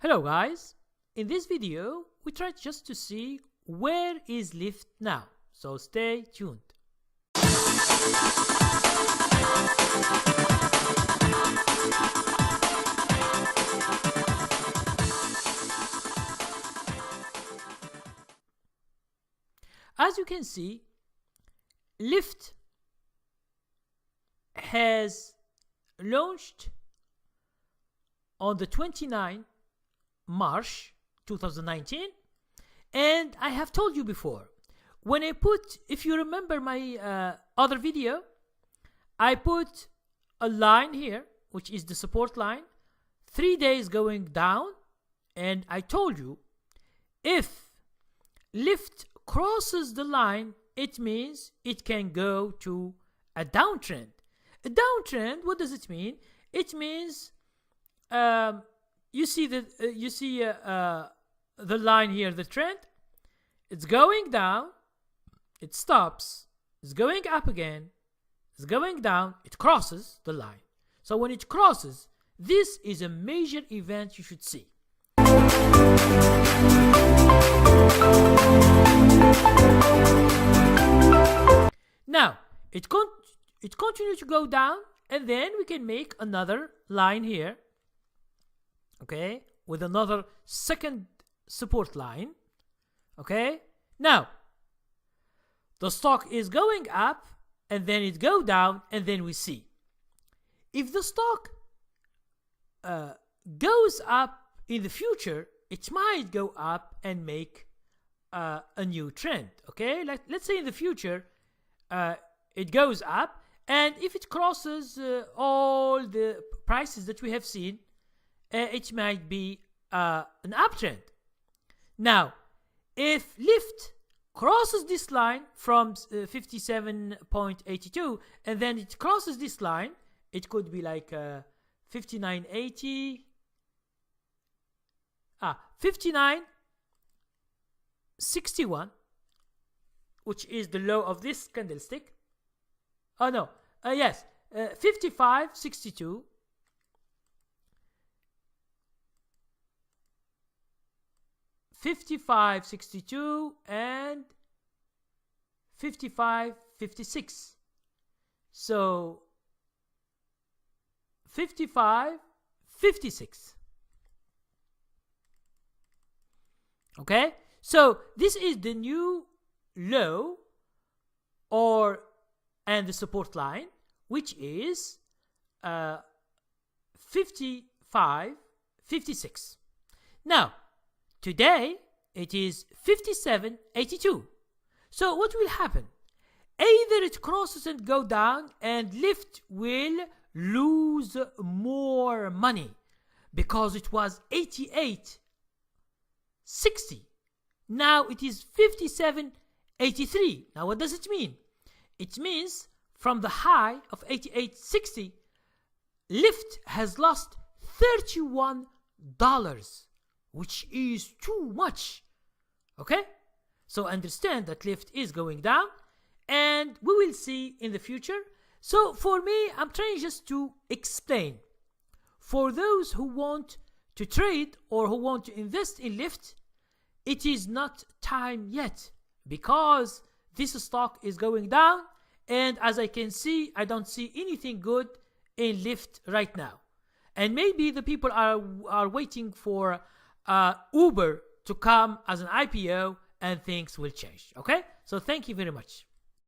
Hello guys, in this video we tried just to see where is LYFT now, so stay tuned. As you can see, LYFT has launched on the 29th March 2019, and I have told you before, when I put, if you remember my other video, I put a line here which is the support line, 3 days going down, and I told you if LYFT crosses the line, it means it can go to a downtrend. A downtrend, what does it mean? It means you see the line here, the trend. It's going down, it stops, it's going up again, it's going down, it crosses the line. So when it crosses, this is a major event you should see. Now it continues to go down, and then we can make another line here, okay, with another second support line. Okay, now the stock is going up and then it go down, and then we see if the stock goes up in the future, it might go up and make a new trend. Okay, let's say in the future it goes up, and if it crosses all the prices that we have seen, it might be an uptrend. Now, if LYFT crosses this line from 57.82 and then it crosses this line, it could be like 59.80, 59.61, which is the low of this candlestick. Oh no, yes, 55.62. 55.62 and 55.56. So 55.56. Okay, so this is the new low and the support line, which is 55.56. Now today it is 57.82. So what will happen? Either it crosses and go down, and LYFT will lose more money because it was 88.60. Now it is 57.83. Now what does it mean? It means from the high of 88.60, LYFT has lost $31, which is too much. Okay, so understand that LYFT is going down, and we will see in the future. So for me, I'm trying just to explain for those who want to trade or who want to invest in LYFT, it is not time yet because this stock is going down, and as I can see, I don't see anything good in LYFT right now. And maybe the people are waiting for Uber to come as an IPO, and things will change. Okay, so thank you very much.